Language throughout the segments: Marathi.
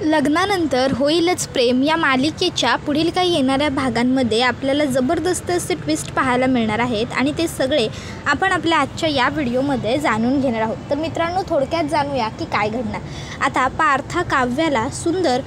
लग्नानंतर होईलच प्रेम या मालिकेच्या पुढील काही येणाऱ्या भागांमध्ये आपल्याला जबरदस्त असे ट्विस्ट पाहायला मिळणार आहेत आणि ते सगळे आपण आपल्या आजच्या या व्हिडिओमध्ये जाणून घेणार आहोत। तर मित्रांनो, थोडक्यात जाणूया की काय घडणार। आता पार्थ काव्याला सुंदर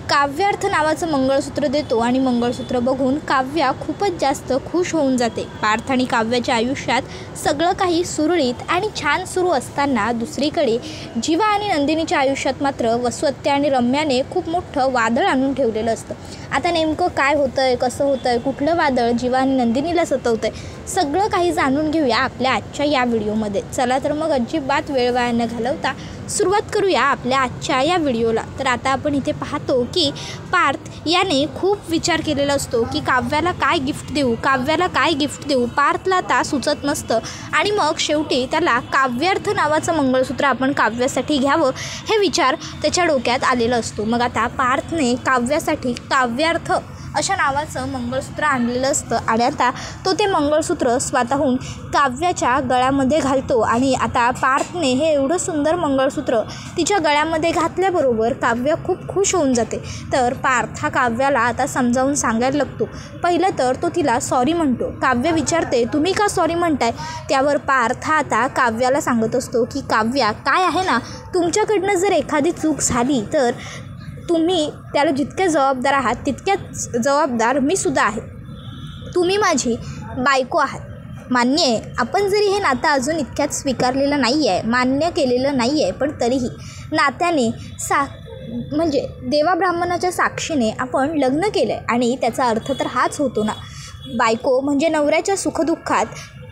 काव्यार्थ नावाचं मंगळसूत्र देतो आणि मंगळसूत्र बघून काव्या खूपच जास्त खुश होऊन जाते। पार्थ आणि काव्याच्या आयुष्यात सगळं काही सुरळीत आणि छान सुरू असताना दुसरीकडे जीवा आणि नंदिनीच्या आयुष्यात मात्र वसुहत्या आणि रम्याने खूप मोठं वादळ आणून ठेवलेलं असतं। आता नेमकं काय होतंय, कसं होतंय, कुठलं वादळ जीवा आणि नंदिनीला सतवतंय, सगळं काही जाणून घेऊया आपल्या आजच्या या व्हिडिओमध्ये। चला तर मग अजिबात वेळ वाया न घालवता सुरुवात करूया आपल्या आजच्या या व्हिडिओला। तर आता आपण इथे पाहतो की पार्थ याने खूप विचार केलेला असतो की काव्याला काय गिफ्ट देऊ, पार्थला आता सुचत नसतं आणि मग शेवटी त्याला काव्यार्थ नावाचं मंगळसूत्र आपण काव्यासाठी घ्यावं हे विचार त्याच्या डोक्यात आलेला असतो। मग आता पार्थने काव्यासाठी काव्यार्थ अशा नावाचं मंगळसूत्र आणलेलं असतं आणि आता तो ते मंगळसूत्र स्वतःहून काव्याच्या गळ्यामध्ये घालतो आणि आता पार्थने हे एवढं सुंदर मंगळसूत्र तिच्या गळ्यामध्ये घातल्याबरोबर काव्य खूप खुश होऊन जाते। तर पार्थ हा काव्याला आता समजावून सांगायला लागतो। पहिलं तर तो तिला सॉरी म्हणतो। काव्य विचारते, तुम्ही का सॉरी म्हणताय? त्यावर पार्थ हा आता काव्याला सांगत असतो की काव्या, काय आहे ना, तुमच्याकडनं जर एखादी चूक झाली तर तुम्ही त्याला जितके जबाबदार आहात तितक्याच जबाबदार मी सुद्धा आहे। तुम्ही माझी बायको आहात, मान्य आहे, आपण जरी हे नातं अजून इतक्यात स्वीकारलेलं नाही आहे, मान्य केलेलं नाही आहे, पण तरीही नात्याने म्हणजे देवा ब्राह्मणाच्या साक्षीने आपण लग्न केलं आहे आणि त्याचा अर्थ तर हाच होतो ना, बायको म्हणजे नवऱ्याच्या सुखदुःखात,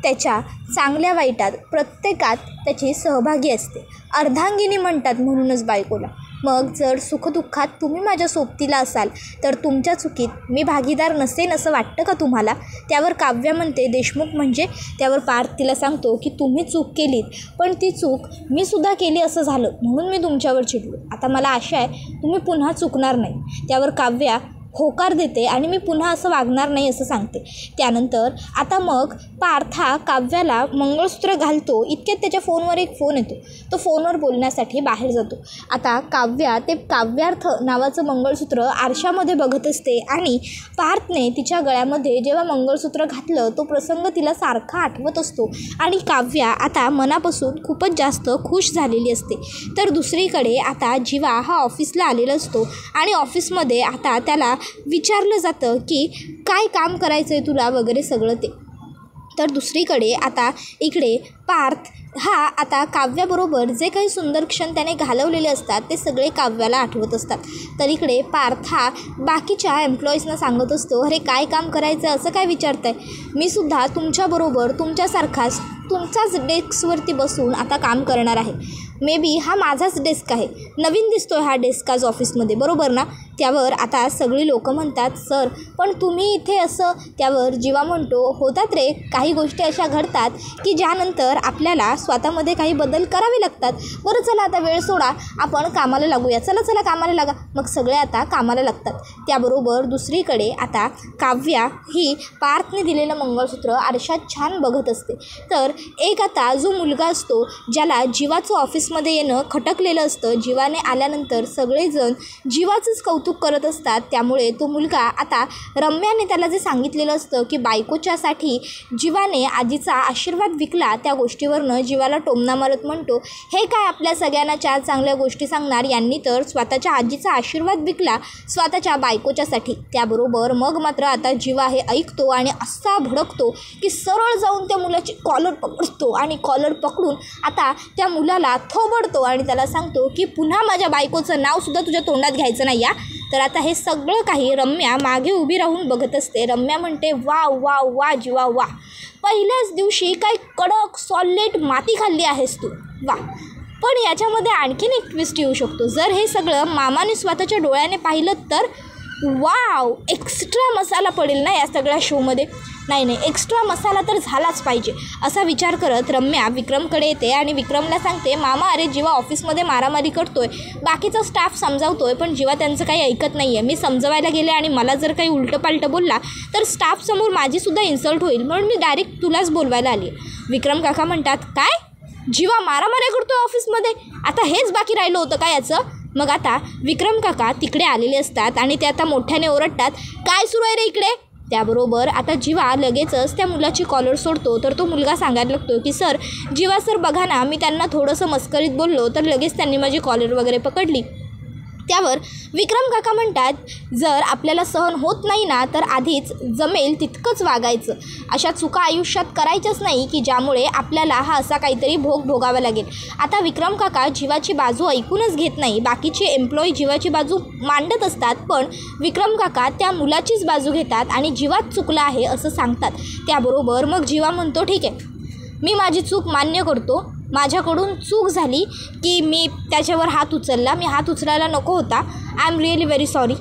त्याच्या चांगल्या वाईटात प्रत्येकात त्याची सहभागी असते, अर्धांगिनी म्हणतात म्हणूनच बायकोला। मग जर सुखदुःखात तुम्ही माझ्या सोबतीला असाल तर तुमच्या चुकीत मी भागीदार नसेन असं वाटतं का तुम्हाला? त्यावर काव्य म्हणते, देशमुख म्हणजे? त्यावर पार्थ तिला सांगतो की तुम्ही चूक केलीत, पण ती चूक मी सुद्धा केली असं झालं म्हणून मी तुमच्यावर चिडलो। आता मला आशा आहे तुम्ही पुन्हा चुकणार नाही। त्यावर काव्या होकार देते आणि मी पुन्हा असं वागणार नाही असं सांगते। त्यानंतर आता मग पार्थ हा काव्याला मंगळसूत्र घालतो, इतक्यात त्याच्या फोनवर एक फोन येतो। तो फोनवर बोलण्यासाठी बाहेर जातो। आता काव्या ते काव्यार्थ नावाचं मंगळसूत्र आरशामध्ये बघत असते आणि पार्थने तिच्या गळ्यामध्ये जेव्हा मंगळसूत्र घातलं तो प्रसंग तिला सारखा आठवत असतो आणि काव्या आता मनापासून खूपच जास्त खुश झालेली असते। तर दुसरीकडे आता जीवा हा ऑफिसला आलेला असतो आणि ऑफिसमध्ये आता त्याला विचारलं जातं की काय काम करायचं आहे तुला वगैरे सगळं ते। तर दुसरीकडे आता इकडे पार्थ हा आता काव्याबरोबर जे काही सुंदर क्षण त्याने घालवलेले असतात ते सगळे काव्याला आठवत असतात। तर इकडे पार्थ हा बाकीच्या एम्प्लॉईजना सांगत असतो, अरे काय काम करायचं असं काय विचारताय, मी सुद्धा तुमच्याबरोबर तुमच्यासारखाच तुमचाच डेस्कवरती बसून आता काम करणार आहे। मे बी हा माझाच डेस्क आहे, नवीन दिसतोय हा डेस्क आज ऑफिसमध्ये, बरोबर ना? त्यावर आता सगळी लोकं म्हणतात, सर पण तुम्ही इथे असं? त्यावर जीवा म्हणतो, होतात रे, काही गोष्टी अशा घडतात की ज्यानंतर आपल्याला स्वतःमध्ये काही बदल करावे लागतात। बरं चला आता वेळ सोडा, आपण कामाला लागूया, चला कामाला लागा। मग सगळे आता कामाला लागतात। त्याबरोबर दुसरीकडे आता काव्या ही पार्थने दिलेलं मंगळसूत्र आरशात छान बघत असते। तर एक आता जो मुलगा असतो ज्याला जीवाचं ऑफिसमध्ये येणं खटकलेलं असतं, जीवाने आल्यानंतर सगळेजण जीवाचंच कौतुक करत असतात, त्यामुळे तो मुलगा आता रम्याने त्याला जे सांगितलेलं असतं की बायकोच्यासाठी जीवाने आजीचा आशीर्वाद विकला, त्या गोष्टीवरनं जीवाला टोमणा मारत म्हणतो, हे काय आपल्या सगळ्यांना चार चांगल्या गोष्टी सांगणार, यांनी तर स्वतःच्या आजीचा आशीर्वाद विकला स्वतःच्या बायकोच्यासाठी। त्याबरोबर मग मात्र आता जीवा हे ऐकतो आणि असा भडकतो की सरळ जाऊन त्या मुलाची कॉलर पकडतो आणि कॉलर पकडून आता त्या मुलाला थोबडतो आणि त्याला सांगतो की पुन्हा माझ्या बायकोचं नावसुद्धा तुझ्या तोंडात घ्यायचं नाही या। तर आता हे सगळं काही रम्या मागे उभी राहून बघत असते। रम्या म्हणते, वा वा वा जीवा वा, पहिल्याच दिवशी काय कडक सॉलिड माती खाल्ली आहेस तू, वा। पण याच्यामध्ये आणखीन एक ट्विस्ट येऊ शकतो, जर हे सगळं मामाने स्वतःच्या डोळ्याने पाहिलं तर वाव, एक्स्ट्रा मसाला पडेल ना या सगळ्या शोमध्ये। नाही, एक्स्ट्रा मसाला तर झालाच पाहिजे असा विचार करत रम्या विक्रमकडे येते आणि विक्रमला सांगते, मामा अरे जीवा ऑफिसमध्ये मारामारी करतोय, बाकीचा स्टाफ समजावतोय पण जीवा त्यांचं काही ऐकत नाही आहे, मी समजवायला गेले आणि मला जर काही उलटंपालटं बोलला तर स्टाफसमोर माझीसुद्धा इन्सल्ट होईल, म्हणून मी डायरेक्ट तुलाच बोलवायला आली। विक्रम काका म्हणतात, काय जीवा मारामारी करतोय ऑफिसमध्ये? आता हेच बाकी राहिलं होतं का याचं? मग आता विक्रम काका तिकडे आलेले असतात आणि ते आता मोठ्याने ओरडतात, काय सुरू आहे रे इकडे? त्याबरोबर आता जीवा लगेचच त्या मुलाची कॉलर सोडतो. तर तो मुलगा सांगायला लागतो की सर, जीवा सर बघा ना, मी त्यांना थोडंसं मस्करीत बोललो तर लगेच त्यांनी माझी कॉलर वगैरे पकडली. त्यावर विक्रम काका म्हणतात, जर आपल्याला सहन होत नाही ना तर आधीच जमेल तितकंच वागायचं. अशा चुका आयुष्यात करायच्याच नाही की ज्यामुळे आपल्याला हा असा काहीतरी भोग भोगावा लागेल. आता विक्रम काका जीवाची बाजू ऐकूनच घेत नाही. बाकीचे एम्प्लॉई जीवाची बाजू मांडत असतात, पण विक्रम काका त्या मुलाचीच बाजू घेतात आणि जीवाच चुकला आहे असं सांगतात. त्याबरोबर मग जीवा म्हणतो, ठीक आहे, मी माझी चूक मान्य करतो. माझ्याकडून चूक झाली की मी त्याच्यावर हात उचलला. मी हात उचलायला नको होता. I am really very sorry.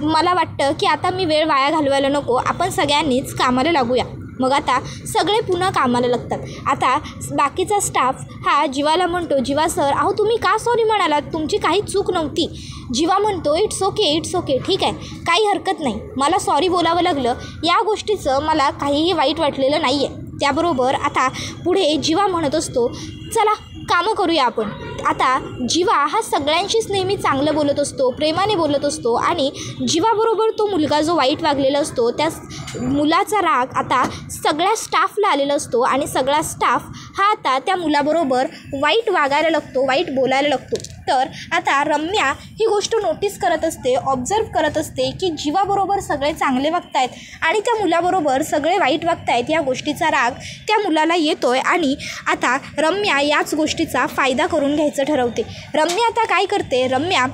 मला वाटतं की आता मी वेळ वाया घालवायला नको, आपण सगळ्यांनीच कामाला लागूया. मग आता सगळे पुन्हा कामाला लागतात. आता बाकीचा स्टाफ हा जीवाला म्हणतो, जीवा सर, अहो तुम्ही का सॉरी म्हणालात? तुमची काही चूक नव्हती. जीवा म्हणतो, इट्स ओके, ठीक आहे, काही हरकत नाही. मला सॉरी बोलावं लागलं, या गोष्टीचं मला काहीही वाईट वाटलेलं नाही आहे. त्याबरोबर आता पुढे जीवा म्हणत असतो, चला कामं करूया आपण. आता जीवा हा सगळ्यांशीच नेहमी चांगलं बोलत असतो, प्रेमाने बोलत असतो आणि जीवाबरोबर तो मुलगा जो वाईट वागलेला असतो त्या मुलाचा राग आता सगळ्या स्टाफला आलेला असतो आणि सगळा स्टाफ हा आता त्या मुलाबरोबर वाईट वागायला लागतो, वाईट बोलायला लागतो. तर आता रम्या ही गोष्ट नोटीस करत असते, ऑब्झर्व करत असते की जीवाबरोबर सगळे चांगले वागत आहेत आणि त्या मुलाबरोबर सगळे वाईट वागत आहेत. या गोष्टीचा राग त्या मुलाला येतो आहे आणि आता रम्या याच गोष्टीचा फायदा करून घ्यायचं ठरवते. रम्या आता काय करते, रम्या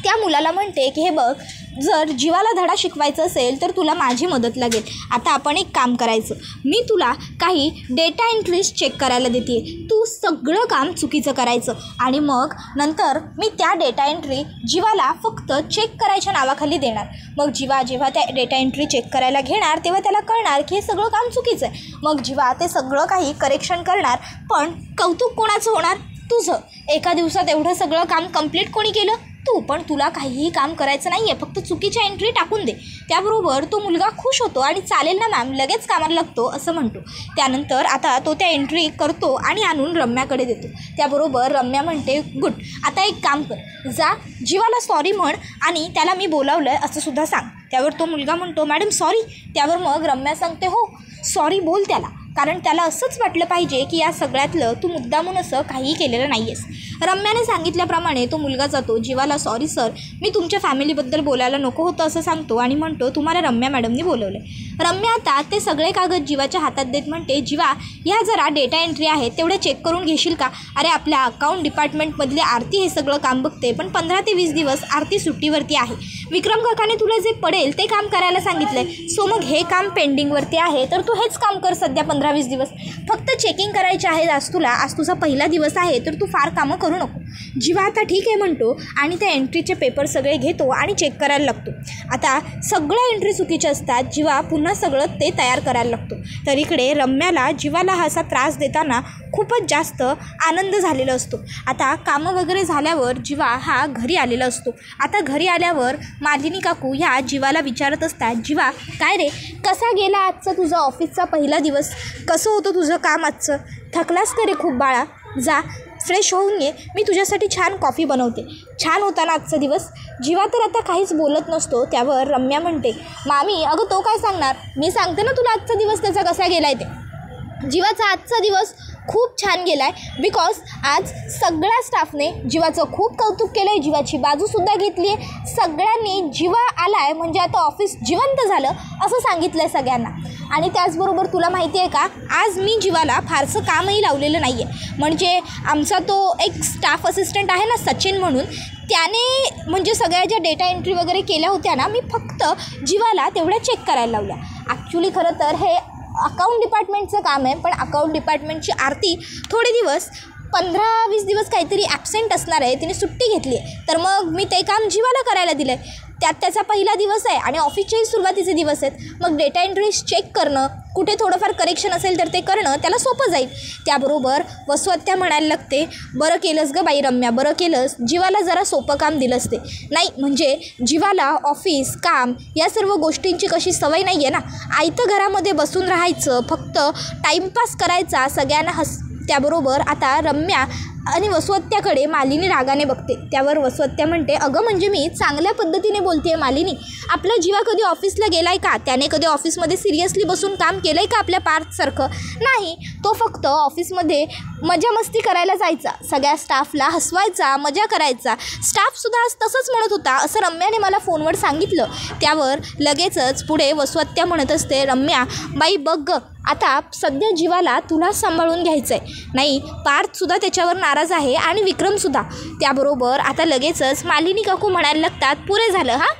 त्या मुलाला म्हणते की हे बघ, जर जीवाला धडा शिकवायचा असेल तर तुला माझी मदत लागेल. आता आपण एक काम करायचं, मी तुला काही डेटा एंट्रीज चेक करायला देते, तू सगळं काम चुकीचं करायचं आणि मग नंतर मी त्या डेटा एंट्री जीवाला फक्त चेक करायच्या नावाखाली देणार. मग जीवा जेव्हा त्या डेटा एंट्री चेक करायला घेणार तेव्हा त्याला कळणार की हे सगळं काम चुकीचं आहे. मग जीवा ते सगळं काही करेक्शन करणार, पण कौतुक कोणाचं होणार? तुझं. एका दिवसात एवढं सगळं काम कंप्लीट कोणी केलं? तू. पण तुला काहीही काम करायचं नाही आहे, फक्त चुकीच्या एंट्री टाकून दे. त्याबरोबर तो मुलगा खुश होतो आणि चालेल ना मॅम, लगेच कामाला लागतो असं म्हणतो. त्यानंतर आता तो त्या एंट्री करतो आणि आणून रम्याकडे देतो. त्याबरोबर रम्या म्हणते, गुड, आता एक काम कर, जा जीवाला सॉरी म्हण आणि त्याला मी बोलावलं आहे असं सुद्धा सांग. त्यावर तो मुलगा म्हणतो, मॅडम सॉरी. त्यावर मग रम्या सांगते, हो सॉरी बोल त्याला, कारण त्याला असंच वाटलं पाहिजे की या सगळ्यातलं तू मुद्दामून असं काहीही केलेलं नाही आहेस. रम्याने सांगितल्याप्रमाणे तो मुलगा जातो, जीवाला सॉरी सर, मी तुमच्या फॅमिलीबद्दल बोलायला नको होतं असं सांगतो आणि म्हणतो, तुम्हाला रम्या मॅडमनी बोलवलं आहे. रम्या आता ते सगळे कागद जीवाच्या हातात देत म्हणते, जीवा ह्या जरा डेटा एंट्री आहेत तेवढे चेक करून घेशील का? अरे आपल्या अकाउंट डिपार्टमेंटमधली आरती हे सगळं काम बघते, पण 15 ते 20 दिवस आरती सुट्टीवरती आहे. विक्रम काकाने तुला जे पडेल ते काम करायला सांगितलं आहे, सो मग हे काम पेंडिंगवरती आहे तर तू हेच काम कर सध्या 15-20 दिवस. फक्त चेकिंग करायचे आहे आज तुझा पहिला दिवस आहे तर तू फार कामं करू नको. जीवा आता ठीक आहे म्हणतो आणि त्या एंट्रीचे पेपर सगळे घेतो आणि चेक करायला लागतो. आता सगळ्या एंट्री चुकीच्या असतात. जीवा पुन्हा सगळं ते तयार करायला लागतो. तर इकडे रम्याला जीवाला हा असा त्रास देताना खूपच जास्त आनंद झालेला असतो. आता कामं वगैरे झाल्यावर जीवा हा घरी आलेला असतो. आता घरी आल्यावर मालिनी काकू ह्या जीवाला विचारत असतात, जीवा काय रे, कसा गेला आजचा तुझा ऑफिसचा पहिला दिवस? कसं होतं तुझं काम आजचं? थकलास का रे खूप बाळा? जा फ्रेश होऊन ये, मी तुझ्यासाठी छान कॉफी बनवते. छान होता ना आजचा दिवस? जीवा तर आता काहीच बोलत नसतो. त्यावर रम्या म्हणते, मामी अगं तो काय सांगणार, मी सांगते ना तुला आजचा दिवस त्याचा कसा गेला आहे ते. जीवाचा आजचा दिवस खूप छान गेला आहे बिकॉज आज सगळ्या स्टाफने जीवाचं खूप कौतुक केलं आहे, जीवाची बाजूसुद्धा घेतली आहे. सगळ्यांनी जीवा आला आहे म्हणजे आता ऑफिस जिवंत झालं असं सांगितलं आहे सगळ्यांना. आणि त्याचबरोबर तुला माहिती आहे का, आज मी जीवाला फारसं कामही लावलेलं नाही आहे. म्हणजे आमचा तो एक स्टाफ असिस्टंट आहे ना सचिन म्हणून, त्याने म्हणजे सगळ्या ज्या डेटा एंट्री वगैरे केल्या होत्या ना, मी फक्त जीवाला तेवढ्या चेक करायला लावल्या. ॲक्च्युली खरं तर हे अकाउंट डिपार्टमेंटचं काम आहे, पण अकाउंट डिपार्टमेंटची आरती थोडे दिवस 15-20 दिवस काहीतरी ॲब्सेंट असणार आहे, तिने सुट्टी घेतली आहे. तर मग मी ते काम जीवाला करायला दिलं आहे. त्यात त्याचा पहिला दिवस आहे आणि ऑफिसचेही सुरुवातीचे दिवस आहेत. मग डेटा एंट्रीज चेक करणं, कुठे थोडंफार करेक्शन असेल तर ते करणं त्याला सोपं जाईल. त्याबरोबर वसवत्या म्हणायला लागते, बरं केलंस गं बाई रम्या, बरं केलंस, जीवाला जरा सोपं काम दिलंस ते. नाही म्हणजे जीवाला ऑफिस काम या सर्व गोष्टींची कशी सवय नाही आहे ना, आयतं घरामध्ये बसून राहायचं, फक्त टाईमपास करायचा, सगळ्यांना त्याबरोबर आता रम्या आणि वसवत्त्याकडे मालिनी रागाने बघते. त्यावर वसवत्त्या म्हणते, अगं म्हणजे मी चांगल्या पद्धतीने बोलते मालिनी. आपला जीवा कधी ऑफिसला गेलाय का? त्याने कधी ऑफिसमध्ये सिरियसली बसून काम केलं आहे का आपल्या पार्थसारखं? नाही. तो फक्त ऑफिसमध्ये मजा मस्ती करायला जायचा, सगळ्या स्टाफला हसवायचा, मजा करायचा. स्टाफसुद्धा आज तसंच म्हणत होता असं रम्याने मला फोनवर सांगितलं. त्यावर लगेचच पुढे वसवत्त्या म्हणत असते, रम्या बाई बघ ग, आता सध्या जीवाला तुला सांभाळून घ्यायचं आहे. नाही, पार्थसुद्धा त्याच्यावर नाराज आहे आणि विक्रमसुद्धा. त्याबरोबर आता लगेचच मालिनी काकू म्हणायला लागतात, पुरे झालं हां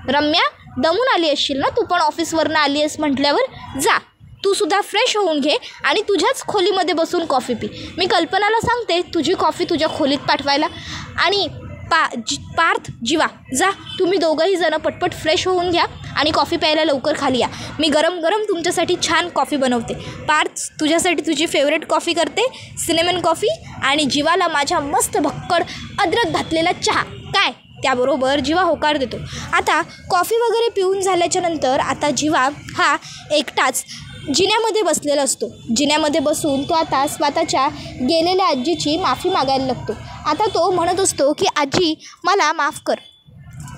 रम्या, दमून आली असशील ना तू पण ऑफिसवरनं आली आहेस म्हटल्यावर. जा तू सुद्धा फ्रेश होऊन घे आणि तुझ्याच खोलीमध्ये बसून कॉफी पी. मी कल्पनाला सांगते तुझी कॉफी तुझ्या खोलीत पाठवायला. आणि पार्थ जीवा जा, तुम्ही दोघंही जणं पटपट फ्रेश होऊन घ्या आणि कॉफी प्यायला लवकर खाली या. मी गरम गरम तुमच्यासाठी छान कॉफी बनवते. पार्थ तुझ्यासाठी तुझी फेवरेट कॉफी करते, सिनेमन कॉफी, आणि जीवाला माझ्या मस्त भक्कड अद्रक घातलेला चहा. काय? त्याबरोबर जीवा होकार देतो. आता कॉफी वगैरे पिऊन झाल्याच्या नंतर आता जीवा हा एकटाच जिन्यामध्ये बसलेला असतो. जिन्यामध्ये बसून तो आता स्वतःच्या गेलेल्या आजीची माफी मागायला लागतो. आता तो म्हणत असतो की आजी मला माफ कर.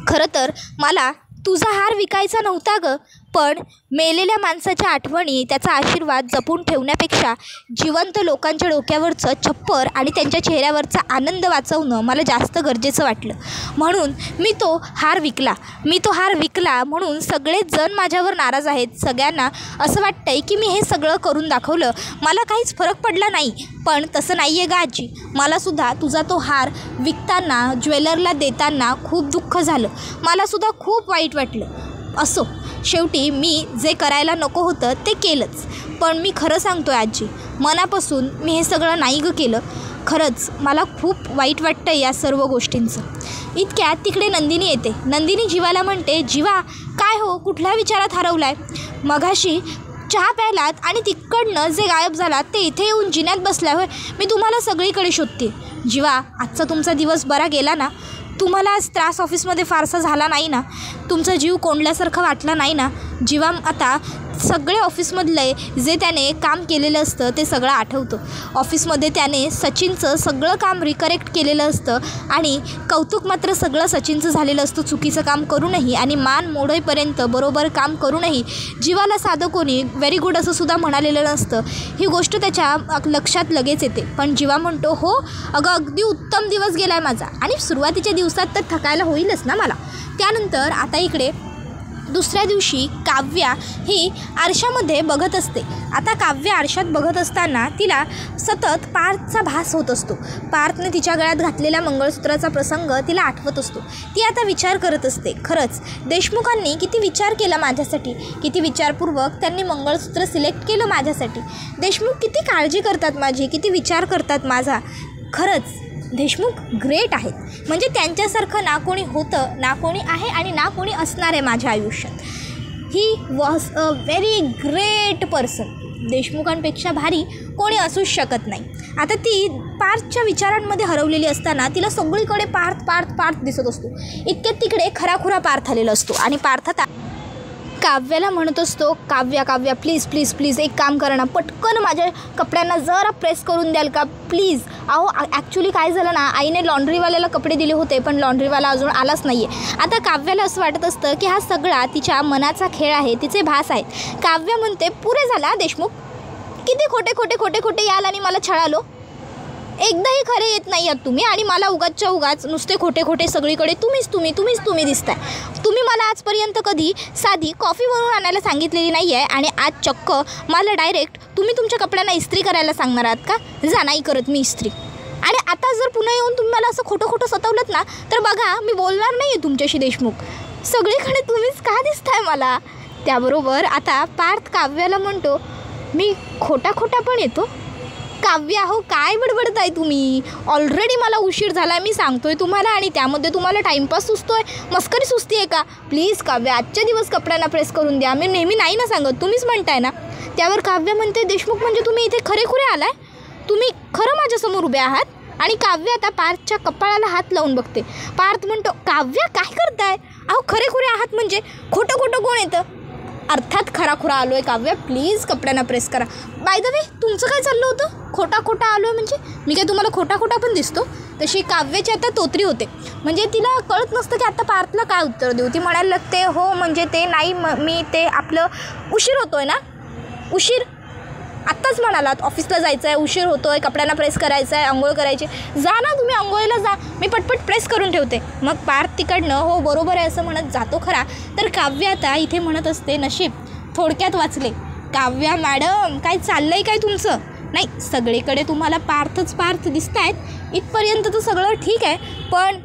खरं तर मला तुझा हार विकायचा नव्हता गं, पण मेलेल्या माणसाच्या आठवणी, त्याचा आशीर्वाद जपून ठेवण्यापेक्षा जिवंत लोकांच्या डोक्यावरचं छप्पर आणि त्यांच्या चेहऱ्यावरचा आनंद वाचवणं मला जास्त गरजेचं वाटलं, म्हणून मी तो हार विकला. म्हणून सगळेच जण माझ्यावर नाराज आहेत. सगळ्यांना असं वाटतंय की मी हे सगळं करून दाखवलं, मला काहीच फरक पडला नाही. पण तसं नाही आहे गा आजी, मलासुद्धा तुझा तो हार विकताना, ज्वेलरला देताना खूप दुःख झालं, मलासुद्धा खूप वाईट वाटलं. असो, शेवटी मी जे करायला नको होतं ते केलंच. पण मी खरं सांगतो आहे आजी, मनापासून मी हे सगळं नाही गं केलं. खरंच मला खूप वाईट वाटतं या सर्व गोष्टींचं. इतक्यात तिकडे नंदिनी येते. नंदिनी जीवाला म्हणते, जीवा काय हो, कुठल्या विचारात हरवलाय? मघाशी चहा प्यायलात आणि तिकडनं जे गायब झालात ते इथे येऊन जिन्यात बसल्या होय. मी तुम्हाला सगळीकडे शोधते. जीवा आजचा तुमचा दिवस बरा गेला ना? तुम्हाला आज त्रास ऑफिसमध्ये फारसा झाला नाही ना? तुमचा जीव कोंडल्यासारखं वाटला नाही ना? जीवा आता सगळे ऑफिसमधले जे त्याने काम केलेलं असतं ते सगळं आठवतं. ऑफिसमध्ये त्याने सचिनचं सगळं काम रिकरेक्ट केलेलं असतं आणि कौतुक मात्र सगळं सचिनचं झालेलं असतं. चुकीचं काम करूनही आणि मान मोडेपर्यंत बरोबर काम करूनही जीवाला साधं कोणी व्हेरी गुड असं सुद्धा म्हणालेलं नसतं. ही गोष्ट त्याच्या लक्षात लगेच येते. पण जीवा म्हणतो, हो अगं अगदी उत्तम दिवस गेला आहे माझा, आणि सुरुवातीच्या दिवसात तर थकायला होईलच ना मला. त्यानंतर आता इकडे दुसऱ्या दिवशी काव्या ही आरशामध्ये बघत असते. आता काव्या आरशात बघत असताना तिला सतत पार्थचा भास होत असतो. पार्थने तिच्या गळ्यात घातलेल्या मंगळसूत्राचा प्रसंग तिला आठवत असतो. ती आता विचार करत असते, खरंच देशमुखांनी किती विचार केला माझ्यासाठी, किती विचारपूर्वक त्यांनी मंगळसूत्र सिलेक्ट केलं माझ्यासाठी. देशमुख किती काळजी करतात माझी, किती विचार करतात माझा. खरंच देशमुख ग्रेट आहेत. म्हणजे त्यांच्यासारखं ना कोणी होतं, ना कोणी आहे आणि ना कोणी असणार आहे माझ्या आयुष्यात. He was a very great person. देशमुखांपेक्षा भारी कोणी असूच शकत नाही. आता ती पार्थच्या विचारांमध्ये हरवलेली असताना तिला सगळीकडे पार्थ दिसत असतो. इतक्यात तिकडे खराखुरा पार्थ आलेला असतो आणि पार्थ काव्याला म्हणत असतो, काव्या प्लीज एक काम करा ना, पटकन माझ्या कपड्यांना जरा प्रेस करून द्याल का प्लीज? अहो ॲक्च्युली काय झालं ना, आईने लॉन्ड्रीवाल्याला कपडे दिले होते पण लॉन्ड्रीवाला अजून आलाच नाही आहे. आता काव्याला असं वाटत असतं की हा सगळा तिच्या मनाचा खेळ आहे, तिचे भास आहेत. काव्या म्हणते, पुरे झाला देशमुख, किती खोटे याल आणि मला छळालो. एकदाही खरे येत नाही आहात तुम्ही आणि मला उगाच नुसते खोटे सगळीकडे तुम्हीच दिसताय. तुम्ही मला आजपर्यंत कधी साधी कॉफी बनवून आणायला सांगितलेली नाही आहे आणि आज चक्क मला डायरेक्ट तुम्ही तुमच्या कपड्यांना इस्त्री करायला सांगणार आहात का? जा, नाही करत मी इस्त्री. आणि आता जर पुन्हा येऊन तुम्ही मला असं खोटं सतवलंत ना तर बघा मी बोलणार नाही आहे तुमच्याशी देशमुख. सगळीकडे तुम्हीच का दिसताय मला? त्याबरोबर आता पार्थ काव्याला म्हणतो, मी खोटा पण येतो? काव्या हो, काय बडबडताय तुम्ही? ऑलरेडी मला उशीर झाला आहे, मी सांगतोय तुम्हाला, आणि त्यामध्ये तुम्हाला टाईमपास सुचतोय, मस्करी सुचती आहे का? प्लीज काव्या, आजच्या दिवस कपड्यांना प्रेस करून द्या. मी नेहमी नाही ना सांगत, तुम्हीच म्हणताय ना. त्यावर काव्या म्हणते, देशमुख म्हणजे तुम्ही इथे खरेखुरे आलाय? तुम्ही खरं माझ्यासमोर उभे आहात? आणि काव्य आता पार्थच्या कपाळाला हात लावून बघते. पार्थ म्हणतो, काव्या काय करताय? अहो खरेखुरे आहात म्हणजे खोटं कोण येतं? अर्थात खराखुरा आलो आहे काव्या, प्लीज कपड्यांना प्रेस करा. बाय द वे तुमचं काय चाललं होतं? खोटा आलो आहे म्हणजे मी काय तुम्हाला खोटा पण दिसतो? तशी काव्याची आता तोत्री होते. म्हणजे तिला कळत नसतं की आता पार्थला काय उत्तर देऊ. ती म्हणायला लागते हो म्हणजे ते नाही मी ते आपलं उशीर होतो आहे ना. उशीर आत्ताच म्हणालात ऑफिसला जायचं आहे, उशीर होतो आहे, कपड्यांना प्रेस करायचं आहे, आंघोळ करायची. जा ना तुम्ही आंघोळीला जा, मी पटपट प्रेस करून ठेवते. मग पार्थ तिकडनं हो बरोबर आहे असं म्हणत जातो खरा. तर काव्य आता इथे म्हणत असते नशीब थोडक्यात वाचले. काव्या मॅडम काय चाललं आहे काय तुमचं? नाही सगळीकडे तुम्हाला पार्थ दिसत आहेत, इथपर्यंत तर सगळं ठीक आहे, पण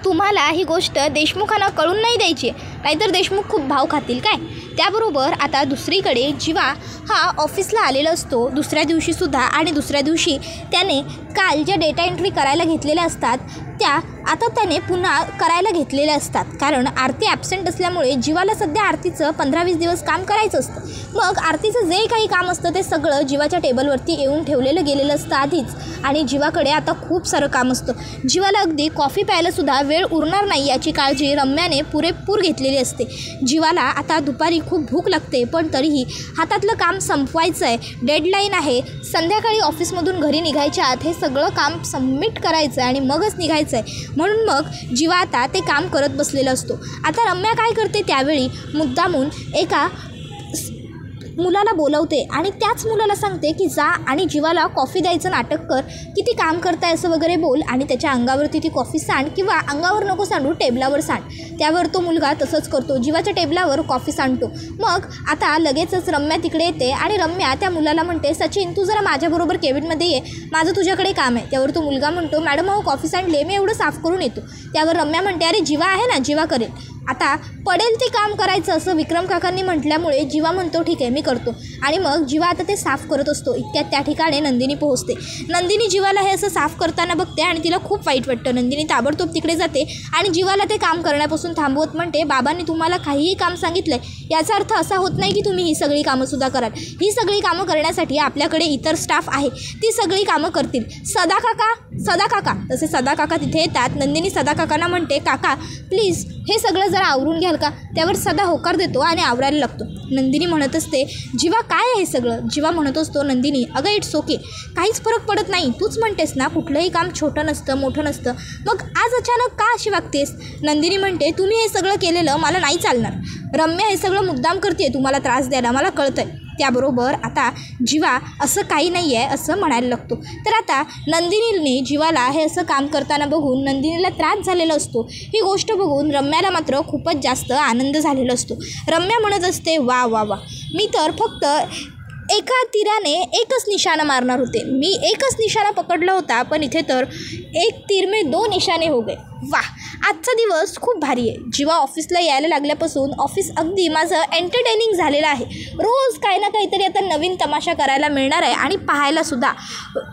तुम्हाला ही गोष्ट देशमुखांना कळून नाही द्यायची, नाहीतर देशमुख खूप भाव खातील काय. त्याबरोबर आता दुसरीकडे जीवा हा ऑफिसला आलेला असतो दुसऱ्या दिवशीसुद्धा. आणि दुसऱ्या दिवशी त्याने काल ज्या डेटा एंट्री करायला घेतलेल्या असतात त्या आता त्याने पुन्हा करायला घेतलेल्या असतात. कारण आरती ॲब्सेंट असल्यामुळे जीवाला सध्या आरतीचं 15-20 दिवस काम करायचं असतं. मग आरतीचं जे काही काम असतं ते सगळं जीवाच्या टेबलवरती येऊन ठेवलेलं गेलेलं असतं आधीच. आणि जीवाकडे आता खूप सारं काम असतं. जीवाला अगदी कॉफी प्यायलासुद्धा वेळ उरणार नाही याची काळजी रम्याने पुरेपूर घेतलेली असते. जीवाला आता दुपारी खूप भूक लागते, पण तरीही हातातलं काम संपवायचं आहे, डेडलाईन आहे, संध्याकाळी ऑफिसमधून घरी निघायच्या आत हे सगळं काम सबमिट करायचं आहे आणि मगच निघायचं आहे. म्हणून मग जीवा आता ते काम करत बसलेला असतो. आता रम्या काय करते त्यावेळी मुद्दामून एका मुलाला बोलवते आणि त्याच मुलाला सांगते की जा आणि जीवाला कॉफी द्यायचं नाटक कर, किती काम करताय असं वगैरे बोल आणि त्याच्या अंगावरती ती कॉफी सांड किंवा अंगावर नको सांडू टेबलावर सांड. त्यावर तो मुलगा तसंच करतो, जीवाच्या टेबलावर कॉफी सांडतो. मग आता लगेचच रम्या तिकडे येते आणि रम्या त्या मुलाला म्हणते सचिन तू जरा माझ्याबरोबर केबिनमध्ये ये, माझं तुझ्याकडे काम आहे. त्यावर तो मुलगा म्हणतो मॅडम अहो कॉफी सांडले, मी एवढं साफ करून येतो. त्यावर रम्या म्हणते अरे जीवा आहे ना, जीवा करेल, आता पडेल ते काम करायचं असं विक्रम काकांनी म्हटल्यामुळे जीवा म्हणतो ठीक आहे मी करतो. आणि मग जीवा आता ते साफ करत असतो. इतक्यात त्या ठिकाणी नंदिनी पोहोचते. नंदिनी जीवाला हे असं साफ करताना बघते आणि तिला खूप वाईट वाटतं. नंदिनी ताबडतोब तिकडे जाते आणि जीवाला ते काम करण्यापासून थांबवत म्हणते बाबांनी तुम्हाला काहीही काम सांगितलं आहे याचा अर्थ असा होत नाही की तुम्ही ही सगळी कामंसुद्धा कराल. ही सगळी कामं करण्यासाठी आपल्याकडे इतर स्टाफ आहे, ती सगळी कामं करतील. सदा काका तसे सदा काका तिथे येतात. नंदिनी सदा काकांना म्हणते काका प्लीज हे सगळं जरा आवरून घ्याल का. त्यावर सदा होकार देतो आणि आवरायला लागतो. नंदिनी म्हणत असते जीवा काय आहे सगळं. जीवा म्हणत असतो नंदिनी अगं इट्स ओके, काहीच फरक पडत नाही, तूच म्हणतेस ना कुठलंही काम छोटं नसतं मोठं नसतं, मग आज अचानक का अशी वागतेस. नंदिनी म्हणते तुम्ही हे सगळं केलेलं मला नाही चालणार. रम्या हे सगळं मुद्दाम करते तुम्हाला त्रास द्यायला, मला कळतं आहे. त्याबरोबर आता जीवा असं काही नाही आहे असं म्हणायला लागतो. तर आता नंदिनीने जीवाला हे असं काम करताना बघून नंदिनीला त्रास झालेला असतो. ही गोष्ट बघून रम्याला मात्र खूपच जास्त आनंद झालेला असतो. रम्या म्हणत असते वा वा वा, मी तर फक्त एका तीराने एकच निशाणा मारणार होते, मी एकच निशाणा पकडला होता, पण इथे तर एक तीर में 2 निशाणे हो गए. वाह, आजचा दिवस खूप भारी आहे. जीवा ऑफिसला यायला लागल्यापासून ऑफिस अगदी माझं एंटरटेनिंग झालेलं आहे. रोज काही ना काहीतरी आता नवीन तमाशा करायला मिळणार आहे आणि पाहायलासुद्धा.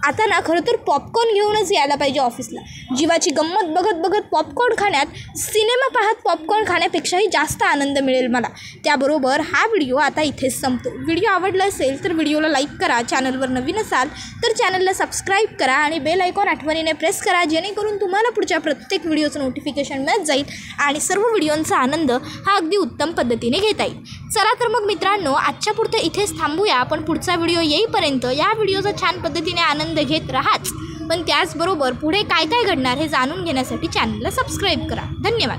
आता ना खरं तर पॉपकॉर्न घेऊनच यायला पाहिजे ऑफिसला. जीवाची गंमत बघत पॉपकॉर्न खाण्यात, सिनेमा पाहत पॉपकॉर्न खाण्यापेक्षाही जास्त आनंद मिळेल मला. त्याबरोबर हा व्हिडिओ आता इथेच संपतो. व्हिडिओ आवडला असेल तर व्हिडिओला लाईक करा, चॅनलवर नवीन असाल तर चॅनलला सबस्क्राईब करा आणि बेल आयकॉन आठवणीने प्रेस करा, जेणेकरून तुम्हाला पुढच्या प्रत्येक व्हिडिओचं नोटिफिकेशन मिळत जाईल आणि सर्व व्हिडिओंचा आनंद हा अगदी उत्तम पद्धतीने घेता येईल. चला तर मग मित्रांनो आजच्या पुरतं इथेच थांबूया. आपण पुढचा व्हिडिओ येईपर्यंत या व्हिडिओचा छान पद्धतीने आनंद घेत राहाच, पण त्याचबरोबर पुढे काय काय घडणार हे जाणून घेण्यासाठी चॅनलला सबस्क्राईब करा. धन्यवाद.